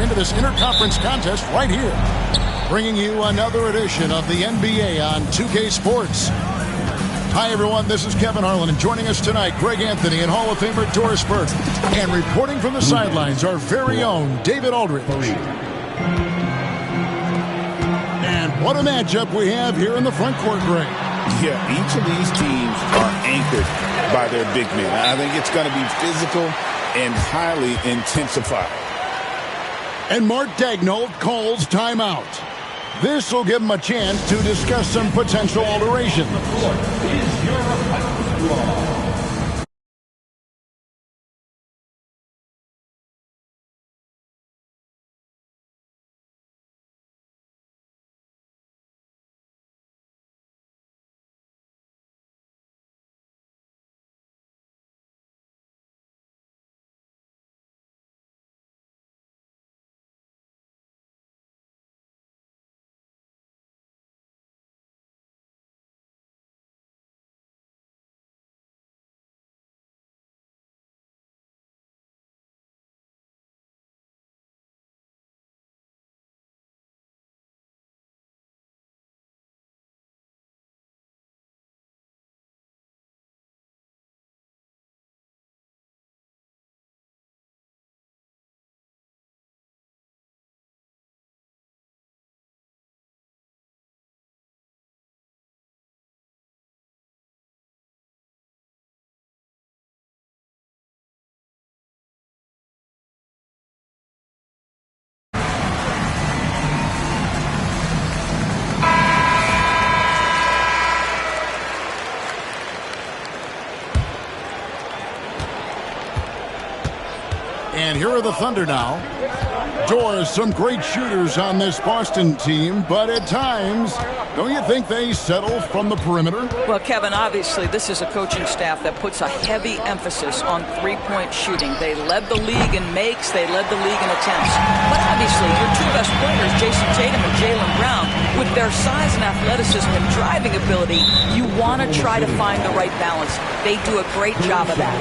into this interconference contest right here. Bringing you another edition of the NBA on 2K Sports. Hi, everyone. This is Kevin Harlan, and joining us tonight, Greg Anthony and Hall of Famer Doris Burke. And reporting from the sidelines, our very own David Aldridge. And what a matchup we have here in the front court, Greg. Yeah, each of these teams are anchored by their big men. I think it's going to be physical and highly intensified. And Mark Daigneault calls timeout. This will give him a chance to discuss some potential alterations. And here are the Thunder now. Doris, some great shooters on this Boston team, but at times, don't you think they settle from the perimeter? Well, Kevin, obviously this is a coaching staff that puts a heavy emphasis on three-point shooting. They led the league in makes, they led the league in attempts. But obviously, your two best players, Jason Tatum and Jaylen Brown, with their size and athleticism and driving ability, you want to try to find the right balance. They do a great job of that.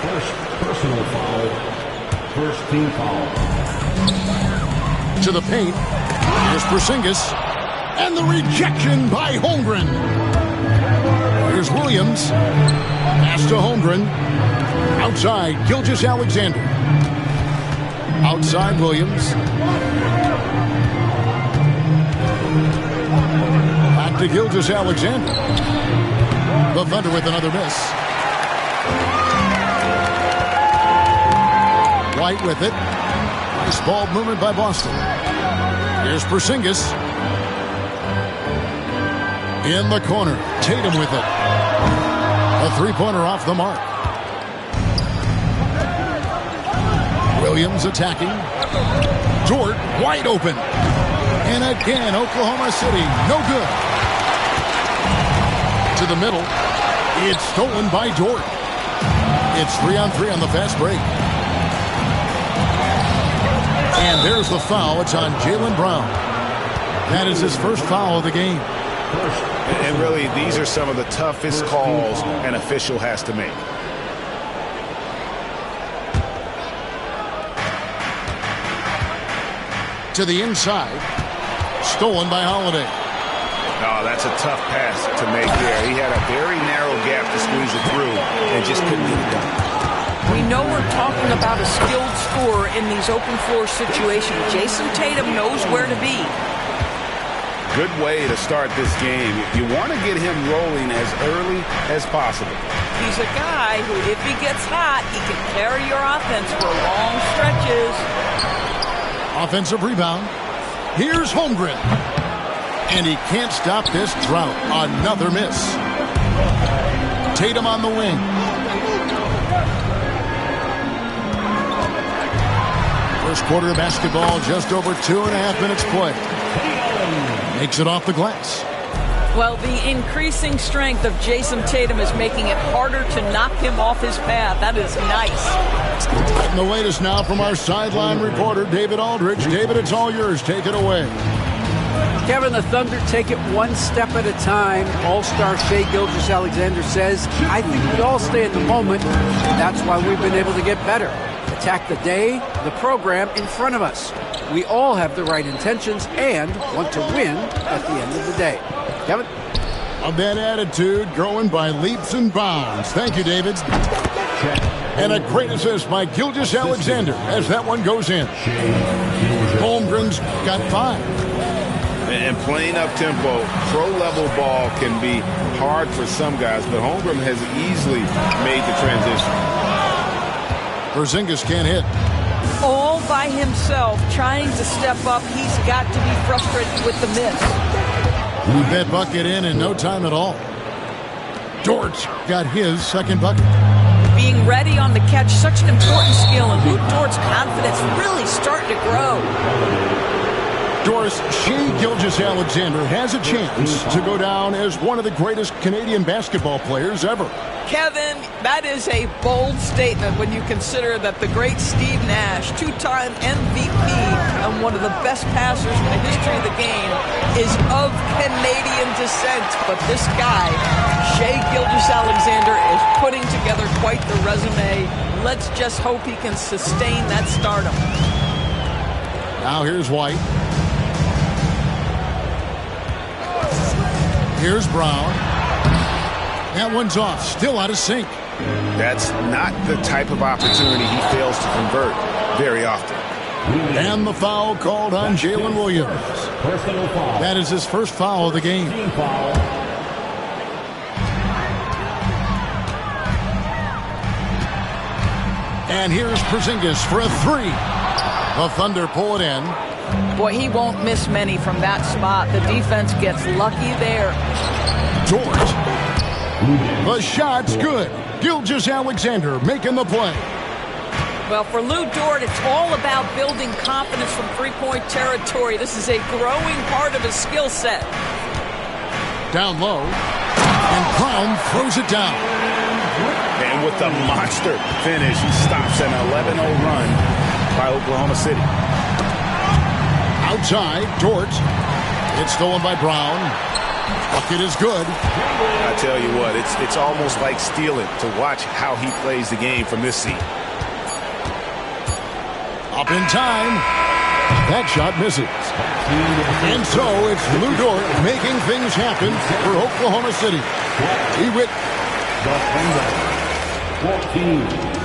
First personal foul. First team foul. To the paint. Here's Porzingis. And the rejection by Holmgren. Here's Williams. Pass to Holmgren. Outside, Gilgeous-Alexander. Outside, Williams. Back to Gilgeous-Alexander. The Thunder with another miss. White with it. Nice ball movement by Boston. Here's Porzingis. In the corner. Tatum with it. A three-pointer off the mark. Williams attacking. Dort wide open. And again, Oklahoma City, no good. To the middle. It's stolen by Dort. It's 3-on-3 on the fast break. And there's the foul. It's on Jaylen Brown. That is his first foul of the game. And really, these are some of the toughest calls an official has to make. To the inside. Stolen by Holiday. Oh, that's a tough pass to make there. He had a very narrow gap to squeeze it through and just couldn't get it done. We know we're talking about a skilled scorer in these open floor situations. Jason Tatum knows where to be. Good way to start this game. You want to get him rolling as early as possible. He's a guy who, if he gets hot, he can carry your offense for long stretches. Offensive rebound. Here's Holmgren. And he can't stop this drought. Another miss. Tatum on the wing. First quarter of basketball, just over 2.5 minutes play. Makes it off the glass. Well, the increasing strength of Jason Tatum is making it harder to knock him off his path. That is nice. And the latest now from our sideline reporter, David Aldridge. David, it's all yours. Take it away. Kevin, the Thunder take it one step at a time. All-star Shai Gilgeous-Alexander says, I think we all stay in the moment. That's why we've been able to get better. attack the day, the program in front of us. We all have the right intentions and want to win at the end of the day. Kevin? Of that attitude growing by leaps and bounds. Thank you, David. And a great assist by Gilgeous-Alexander as that one goes in. Holmgren's got 5. And playing up-tempo, pro-level ball can be hard for some guys, but Holmgren has easily made the transition. Porzingis can't hit. All by himself, trying to step up. He's got to be frustrated with the miss. Put that bucket in no time at all. Dort got his second bucket. Being ready on the catch, such an important skill, and Lu Dort's confidence really starting to grow. Doris, Shai Gilgeous-Alexander has a chance to go down as one of the greatest Canadian basketball players ever. Kevin, that is a bold statement when you consider that the great Steve Nash, 2-time MVP and one of the best passers in the history of the game, is of Canadian descent. But this guy, Shai Gilgeous-Alexander, is putting together quite the resume. Let's just hope he can sustain that stardom. Now here's White. Here's Brown. That one's off. Still out of sync. That's not the type of opportunity he fails to convert very often. And the foul called on Jalen Williams. Personal foul. That is his first foul of the game. Team foul. And here's Porzingis for a 3. The Thunder pull it in. Boy, he won't miss many from that spot. The defense gets lucky there. Dort. The shot's good. Gilgeous-Alexander making the play. Well, for Lu Dort, it's all about building confidence from three-point territory. This is a growing part of his skill set. Down low. And Brown throws it down. And with the monster finish, he stops an 11-0 run by Oklahoma City. Outside, Dort. It's stolen by Brown. Bucket is good. I tell you what, it's almost like stealing to watch how he plays the game from this seat. Up in time. That shot misses. And so it's Lu Dort making things happen for Oklahoma City. He with 14.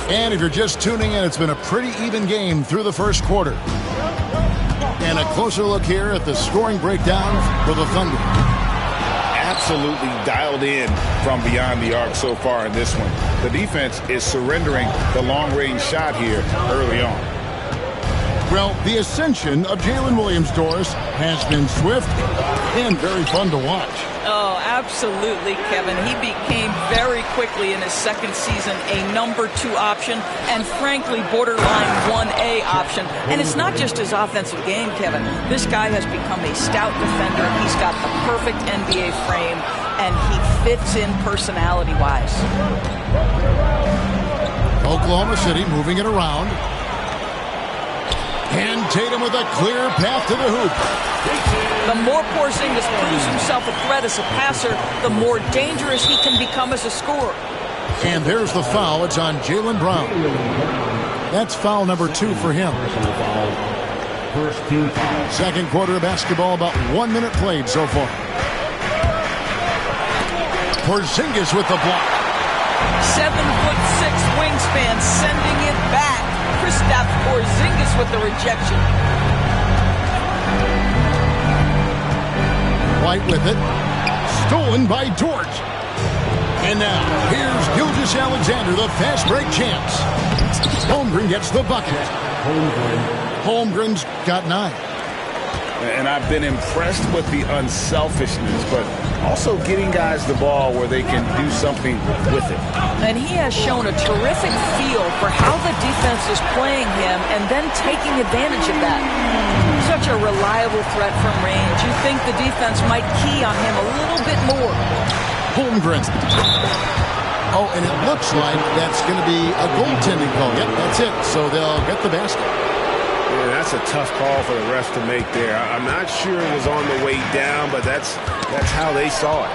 And if you're just tuning in, it's been a pretty even game through the first quarter. And a closer look here at the scoring breakdown for the Thunder. Absolutely dialed in from beyond the arc so far in this one. The defense is surrendering the long-range shot here early on. Well, the ascension of Jalen Williams, Doris, has been swift and very fun to watch. Oh, absolutely, Kevin. He became very quickly in his second season a number 2 option and, frankly, borderline 1A option. And it's not just his offensive game, Kevin. This guy has become a stout defender. He's got the perfect NBA frame, and he fits in personality-wise. Oklahoma City moving it around. And Tatum with a clear path to the hoop. The more Porzingis proves himself a threat as a passer, the more dangerous he can become as a scorer. And there's the foul. It's on Jaylen Brown. That's foul number 2 for him. First team foul. Second quarter of basketball, about 1 minute played so far. Porzingis with the block. 7'6" wingspan, sending it back. Kristaps Porzingis with the rejection. White with it. Stolen by Dort. And now, here's Gilgeous-Alexander, the fast break champs. Holmgren gets the bucket. Holmgren's got 9. And I've been impressed with the unselfishness, but also getting guys the ball where they can do something with it. And he has shown a terrific feel for how the defense is playing him and then taking advantage of that. Such a reliable threat from range. You think the defense might key on him a little bit more. Holmgren. Oh, and it looks like that's going to be a goaltending call. Yep, that's it. So they'll get the basket. Yeah, that's a tough call for the refs to make there. I'm not sure it was on the way down, but that's how they saw it.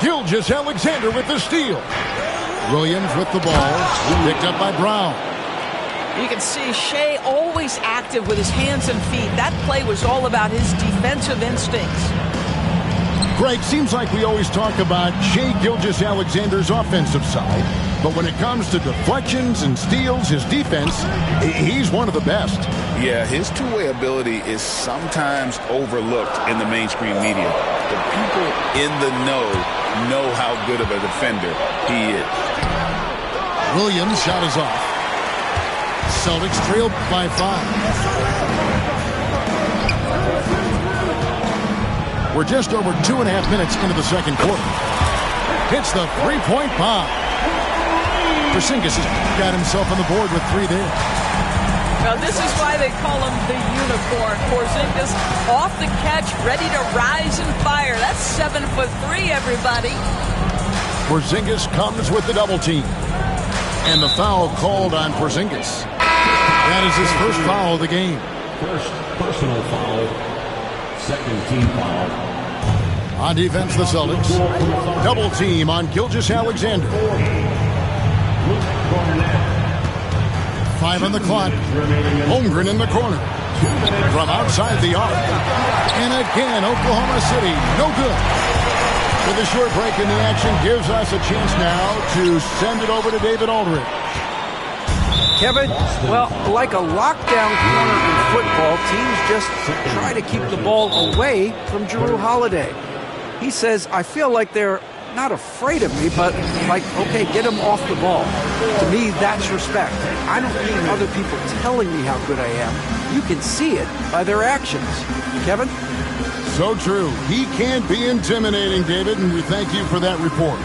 Gilgeous-Alexander with the steal. Williams with the ball. Picked up by Brown. You can see Shea always active with his hands and feet. That play was all about his defensive instincts. Greg, seems like we always talk about Shea Gilgeous-Alexander's offensive side, but when it comes to deflections and steals, his defense, he's one of the best. Yeah, his two-way ability is sometimes overlooked in the mainstream media. The people in the know how good of a defender he is. Williams' shot is off. Celtics trail by 5. We're just over 2.5 minutes into the second quarter. Hits the three-point bomb. Porzingis has got himself on the board with 3 there. Now, this is why they call him the unicorn. Porzingis off the catch, ready to rise and fire. That's 7'3", everybody. Porzingis comes with the double team. And the foul called on Porzingis. That is his first foul of the game. First personal foul. Second team foul. On defense, the Celtics. Double team on Gilgeous-Alexander. 5 on the clock. Holmgren in the corner. From outside the arc. And again, Oklahoma City, no good. With a short break in the action, gives us a chance now to send it over to David Aldridge. Kevin, well, like a lockdown corner in football, teams just try to keep the ball away from Jrue Holiday. He says, I feel like they're not afraid of me, but like, okay, get him off the ball. To me, that's respect. I don't need other people telling me how good I am. You can see it by their actions. Kevin? So true. He can be intimidating, David, and we thank you for that report.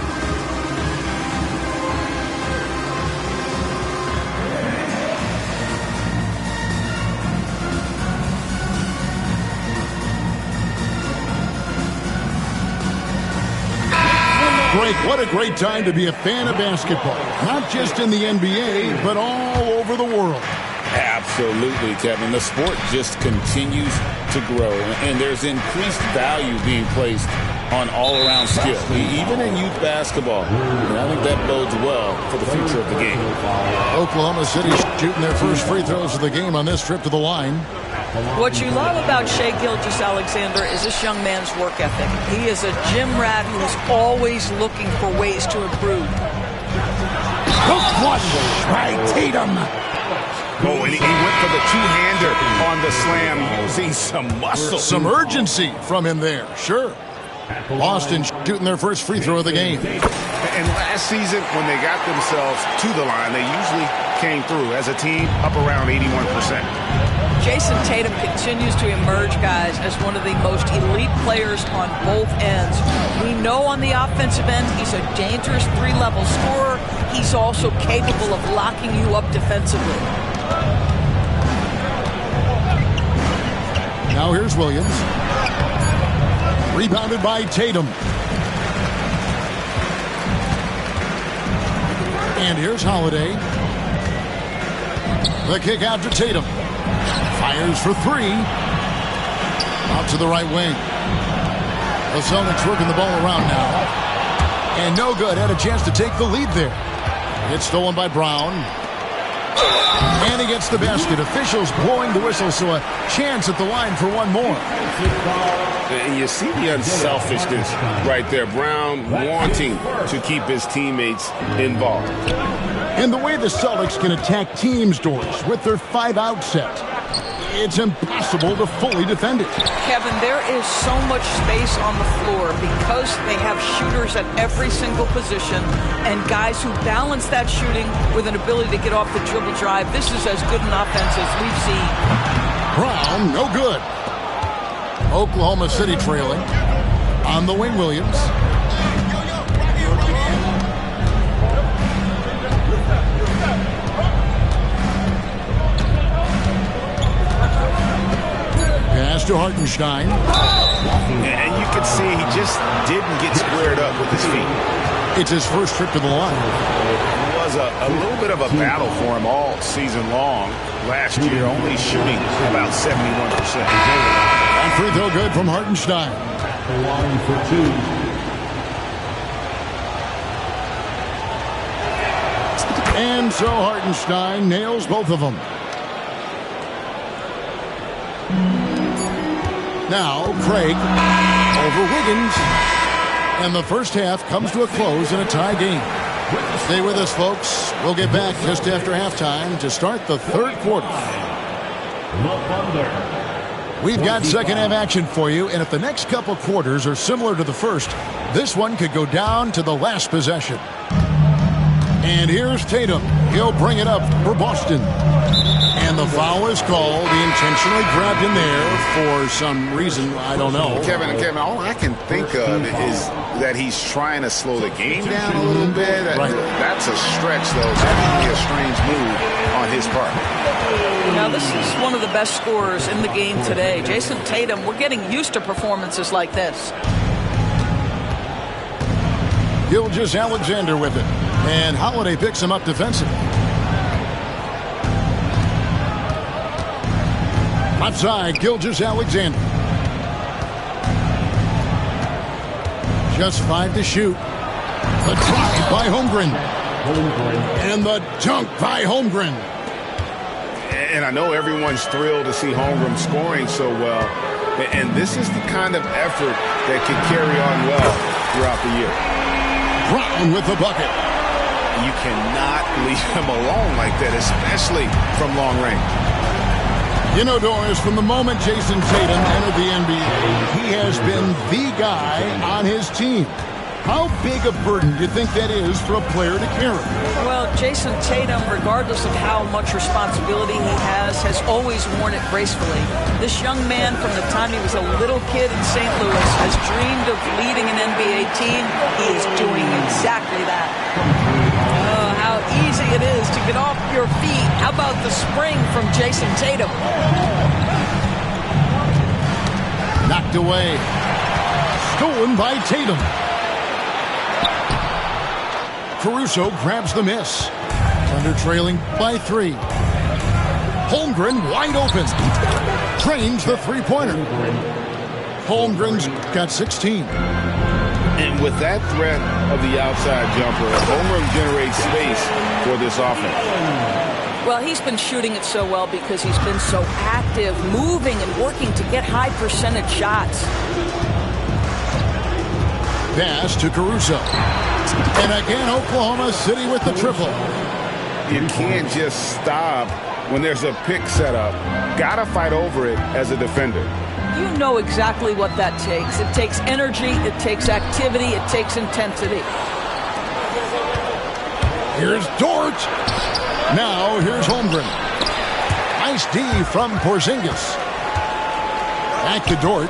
Greg, what a great time to be a fan of basketball. Not just in the NBA, but all over the world. Absolutely, Kevin. The sport just continues to grow, and there's increased value being placed on all-around skill, even in youth basketball. And I think that bodes well for the future of the game. Oklahoma City shooting their first free throws of the game on this trip to the line. What you love about Shai Gilgeous-Alexander is this young man's work ethic. He is a gym rat who is always looking for ways to improve. The flush by Tatum. Oh, and he went for the two-hander on the slam, using some muscle. Some urgency from him there, sure. Boston shooting their first free throw of the game. And last season, when they got themselves to the line, they usually came through as a team up around 81%. Jason Tatum continues to emerge, guys, as one of the most elite players on both ends. We know on the offensive end, he's a dangerous three-level scorer. He's also capable of locking you up defensively. Now here's Williams. Rebounded by Tatum. And here's Holiday. The kick out to Tatum. Fires for three. Out to the right wing. The Celtics working the ball around now. And no good. Had a chance to take the lead there. It's stolen by Brown. And he gets the basket. Officials blowing the whistle, so a chance at the line for one more. And you see the unselfishness right there. Brown wanting to keep his teammates involved. And the way the Celtics can attack teams, Doris, with their 5-out set, it's impossible to fully defend it. Kevin, there is so much space on the floor because they have shooters at every single position and guys who balance that shooting with an ability to get off the dribble drive. This is as good an offense as we've seen. Brown, no good. Oklahoma City trailing. On the wing, Williams. Pass to Hartenstein. And you can see he just didn't get squared up with his feet. It's his first trip to the line. It was a little bit of a battle for him all season long. Last year, only shooting about 71%. And free throw good from Hartenstein. The line for two. And so Hartenstein nails both of them. Now Craig over Wiggins. And the first half comes to a close in a tie game. Stay with us, folks. We'll get back just after halftime to start the third quarter. We've got second half action for you, and if the next couple quarters are similar to the first, this one could go down to the last possession. And here's Tatum. He'll bring it up for Boston. And the foul is called. He intentionally grabbed him there for some reason. I don't know. Kevin, all I can think of is that he's trying to slow the game down a little bit. Right. That's a stretch, though. That would be a strange move on his part. Now, this is one of the best scorers in the game today. Jason Tatum, we're getting used to performances like this. Gilgeous-Alexander with it. And Holiday picks him up defensively. Left side, Gilgeous-Alexander. Just 5 to shoot. The drive by Holmgren. And the dunk by Holmgren. And I know everyone's thrilled to see Holmgren scoring so well. And this is the kind of effort that can carry on well throughout the year. Brown with the bucket. You cannot leave him alone like that, especially from long range. You know, Doris, from the moment Jason Tatum entered the NBA, he has been the guy on his team. How big a burden do you think that is for a player to carry? Well, Jason Tatum, regardless of how much responsibility he has always worn it gracefully. This young man, from the time he was a little kid in St. Louis, has dreamed of leading an NBA team. He is doing exactly that. Oh, how easy it is to get off your feet. How about the spring from Jason Tatum? Knocked away. Stolen by Tatum. Caruso grabs the miss. Thunder trailing by 3. Holmgren wide open. Drains the three-pointer. Holmgren's got 16. And with that threat of the outside jumper, Holmgren generates space for this offense. Well, he's been shooting it so well because he's been so active, moving and working to get high percentage shots. Pass to Caruso. And again, Oklahoma City with the triple. You can't just stop when there's a pick set up. Gotta fight over it as a defender. You know exactly what that takes. It takes energy, it takes activity, it takes intensity. Here's Dort. Now here's Holmgren. Nice D from Porzingis. Back to Dort.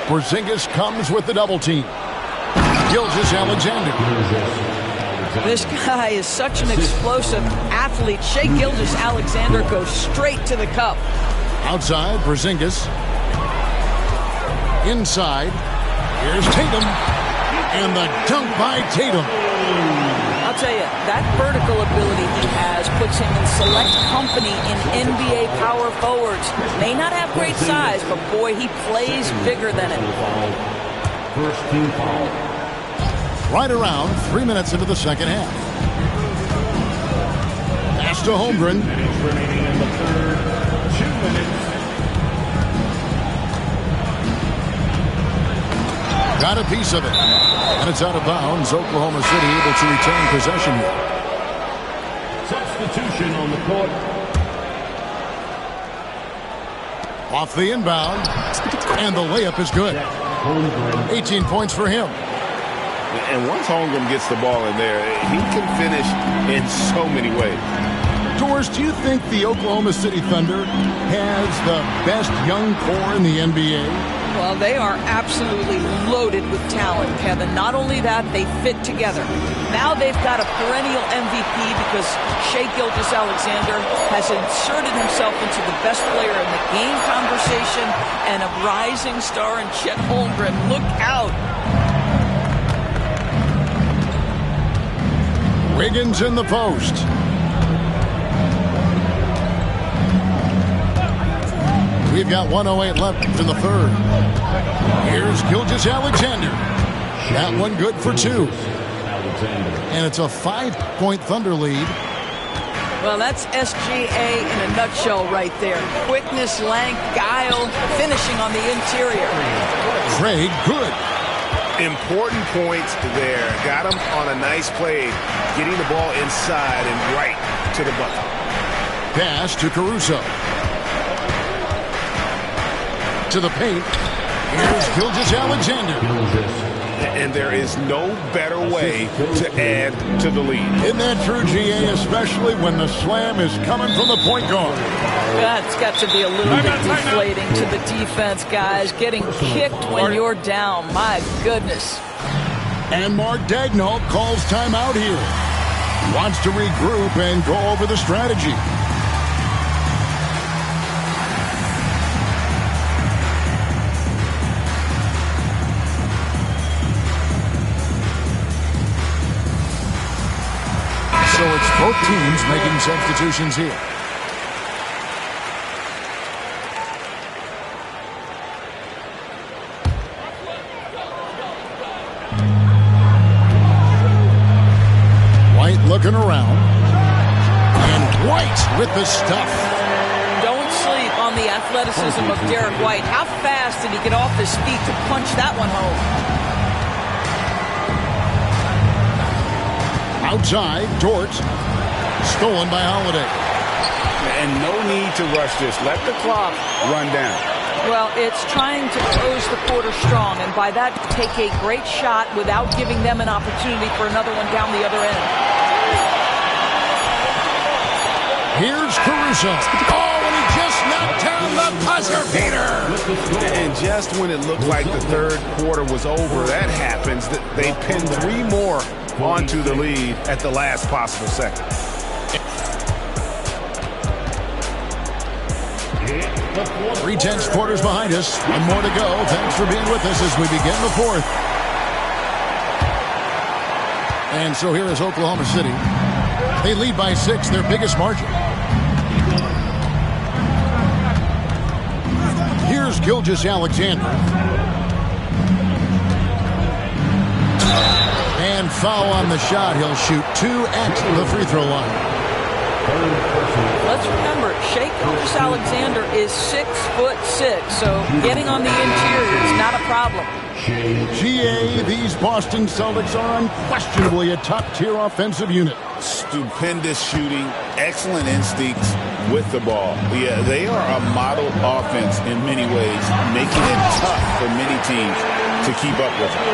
Porzingis comes with the double team. Gilgeous-Alexander. This guy is such an explosive athlete. Shai Gilgeous-Alexander goes straight to the cup. Outside, Porzingis. Inside, here's Tatum. And the dunk by Tatum. I'll tell you, that vertical ability he has puts him in select company in NBA power forwards. May not have great size, but boy, he plays bigger than it. First team foul. Right around 3 minutes into the second half. Pass to Holmgren. Minutes remaining in the third. 2 minutes. Got a piece of it. And it's out of bounds. Oklahoma City able to retain possession here. Substitution on the court. Off the inbound. And the layup is good. 18 points for him. And once Holmgren gets the ball in there, he can finish in so many ways. Doris, do you think the Oklahoma City Thunder has the best young core in the NBA? Well, they are absolutely loaded with talent, Kevin. Not only that, they fit together. Now they've got a perennial MVP because Shai Gilgeous-Alexander has inserted himself into the best player in the game conversation and a rising star in Chet Holmgren. Look out. Wiggins in the post. We've got 1:08 left in the third. Here's Gilgeous-Alexander. That one good for 2. And it's a 5-point Thunder lead Well, that's SGA in a nutshell right there. Quickness, length, guile, finishing on the interior. Craig Good. Important points there. Got him on a nice play, getting the ball inside and right to the bucket. Pass to Caruso. To the paint. Here's Gilgeous-Alexander. And there is no better way to add to the lead. Isn't that true, GA, especially when the slam is coming from the point guard? That's got to be a little bit deflating to the defense, guys. Getting kicked when you're down. My goodness. And Mark Daigneault calls timeout here. Wants to regroup and go over the strategy. So it's both teams making substitutions here. White looking around. And White with the stuff. Don't sleep on the athleticism of Derek White. How fast did he get off his feet to punch that one home? Outside, Dort. Stolen by Holiday. And no need to rush this. Let the clock run down. Well, it's trying to close the quarter strong, and by that, take a great shot without giving them an opportunity for another one down the other end. Here's Caruso. Oh, and he just knocked down the buzzer beater. And just when it looked like the third quarter was over, that happens. They pinned 3 more onto the lead at the last possible second. Three-tenths quarters behind us. One more to go. Thanks for being with us as we begin the fourth. And so here is Oklahoma City. They lead by 6, their biggest margin. Here's Gilgeous-Alexander. And foul on the shot. He'll shoot 2 at the free throw line. Let's remember, Shai Gilgeous-Alexander is 6'6", so getting on the interior is not a problem. GA, these Boston Celtics are unquestionably a top-tier offensive unit. Stupendous shooting, excellent instincts with the ball. Yeah, they are a model offense in many ways, making it tough for many teams to keep up with them.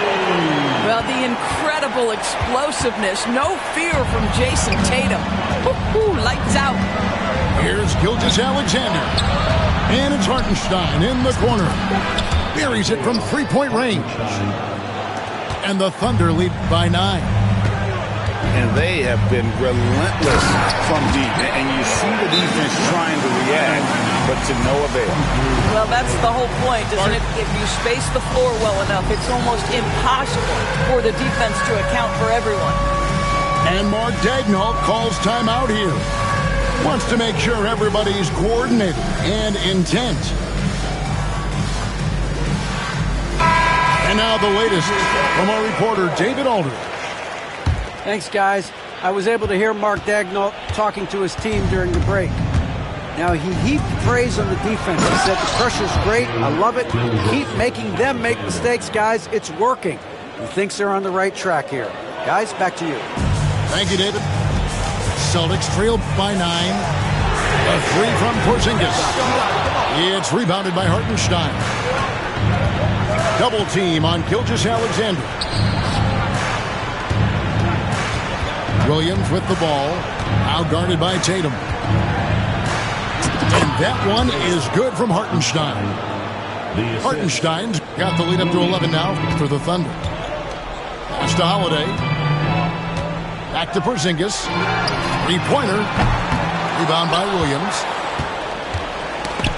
Well, the incredible explosiveness, no fear from Jason Tatum. Woo-hoo, lights out. Here's Gilgeous-Alexander. And it's Hartenstein in the corner. Buries it from three-point range. And the Thunder lead by 9. And they have been relentless from deep. And you see the defense trying to react, but to no avail. Well, that's the whole point, isn't it? If you space the floor well enough, it's almost impossible for the defense to account for everyone. And Mark Daigneault calls timeout here. Wants to make sure everybody's coordinated and intent. And now the latest from our reporter, David Aldridge. Thanks, guys. I was able to hear Mark Daigneault talking to his team during the break. Now, he heaped praise on the defense. He said the pressure's great. I love it. Keep making them make mistakes, guys. It's working. He thinks they're on the right track here. Guys, back to you. Thank you, David. Celtics trailed by 9. A 3 from Porzingis. It's rebounded by Hartenstein. Double team on Gilgeous-Alexander. Williams with the ball. Outguarded by Tatum. And that one is good from Hartenstein. Hartenstein's got the lead up to 11 now for the Thunder. Pass to Holiday. Back to Porzingis. Three-pointer. Rebound by Williams.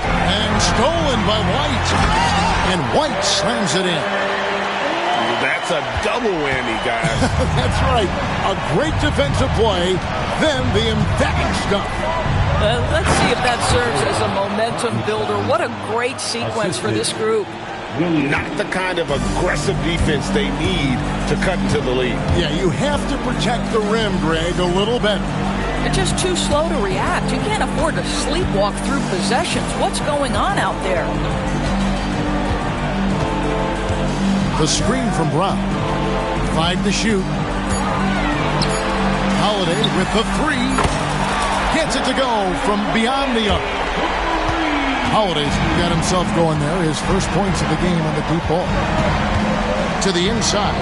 And stolen by White. And White slams it in. That's a double whammy, guys. That's right. A great defensive play, then the emphatic stuff. Let's see if that serves as a momentum builder. What a great sequence for this group. Not the kind of aggressive defense they need to cut into the lead. Yeah, you have to protect the rim, Greg, a little better. They're just too slow to react. You can't afford to sleepwalk through possessions. What's going on out there? The screen from Brown. 5 to shoot. Holiday with the 3. Gets it to go from beyond the arc. Holiday's got himself going there. His first points of the game on the deep ball. To the inside.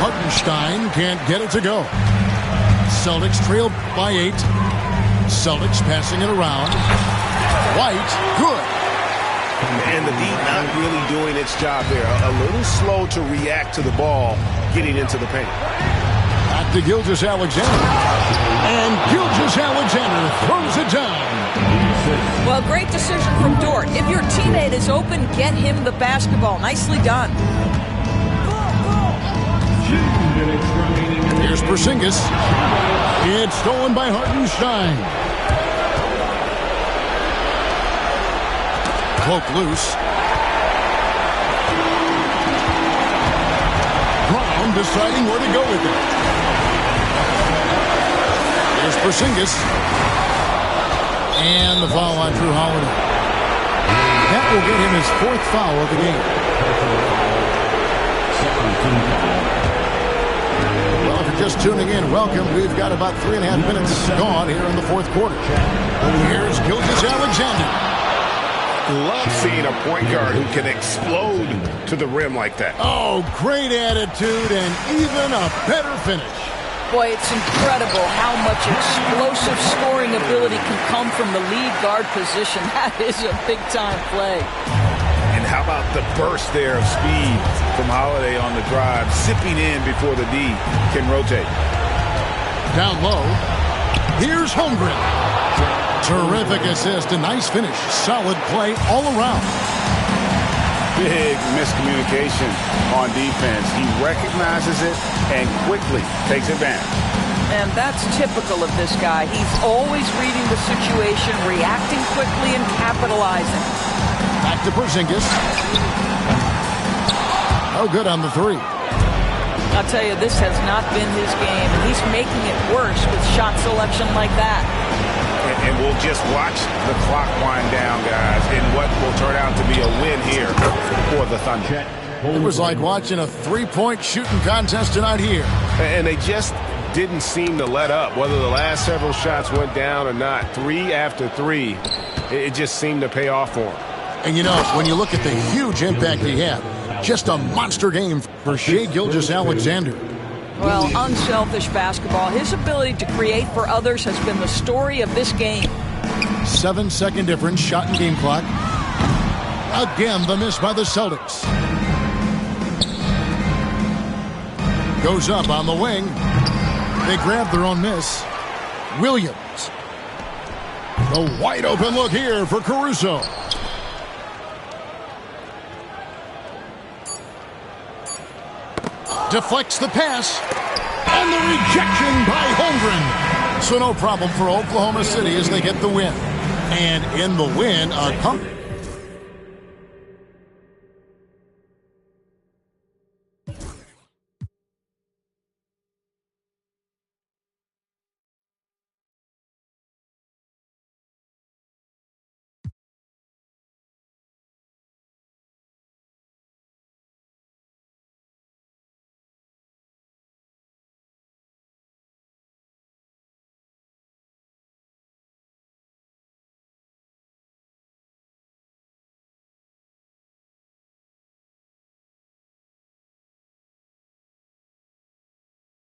Hartenstein can't get it to go. Celtics trailed by 8. Celtics passing it around. White, good. And the D not really doing its job there. A little slow to react to the ball getting into the paint. Back to Gilgeous-Alexander. And Gilgeous-Alexander throws it down. Well, great decision from Dort. If your teammate is open, get him the basketball. Nicely done. Here's Porzingis. It's stolen by Hartenstein. Cloak loose. Brown deciding where to go with it. Here's Porzingis. And the foul on Drew Holiday. That will get him his 4th foul of the game. Well, if you're just tuning in, welcome. We've got about 3.5 minutes gone here in the 4th quarter. Here's Gilgeous-Alexander. Love seeing a point guard who can explode to the rim like that. Oh, great attitude and even a better finish. Boy, it's incredible how much explosive scoring ability can come from the lead guard position. That is a big-time play. And how about the burst there of speed from Holiday on the drive, zipping in before the D can rotate. Down low. Here's Holmgren. Terrific assist, a nice finish. Solid play all around. Big miscommunication on defense. He recognizes it and quickly takes advantage. And that's typical of this guy. He's always reading the situation, reacting quickly, and capitalizing. Back to Porzingis. Oh, good on the 3. I'll tell you, this has not been his game, and he's making it worse with shot selection like that. And we'll just watch the clock wind down, guys, in what will turn out to be a win here for the Thunder. It was like watching a 3-point shooting contest tonight here. And they just didn't seem to let up, whether the last several shots went down or not. 3 after 3, it just seemed to pay off for him. And you know, when you look at the huge impact he had, just a monster game for Shai Gilgeous-Alexander. Well, unselfish basketball. His ability to create for others has been the story of this game. 7-second difference, shot and game clock. Again, the miss by the Celtics. Goes up on the wing. They grab their own miss. Williams. The wide open look here for Caruso. Deflects the pass. And the rejection by Holmgren. So no problem for Oklahoma City as they get the win. And in the win, a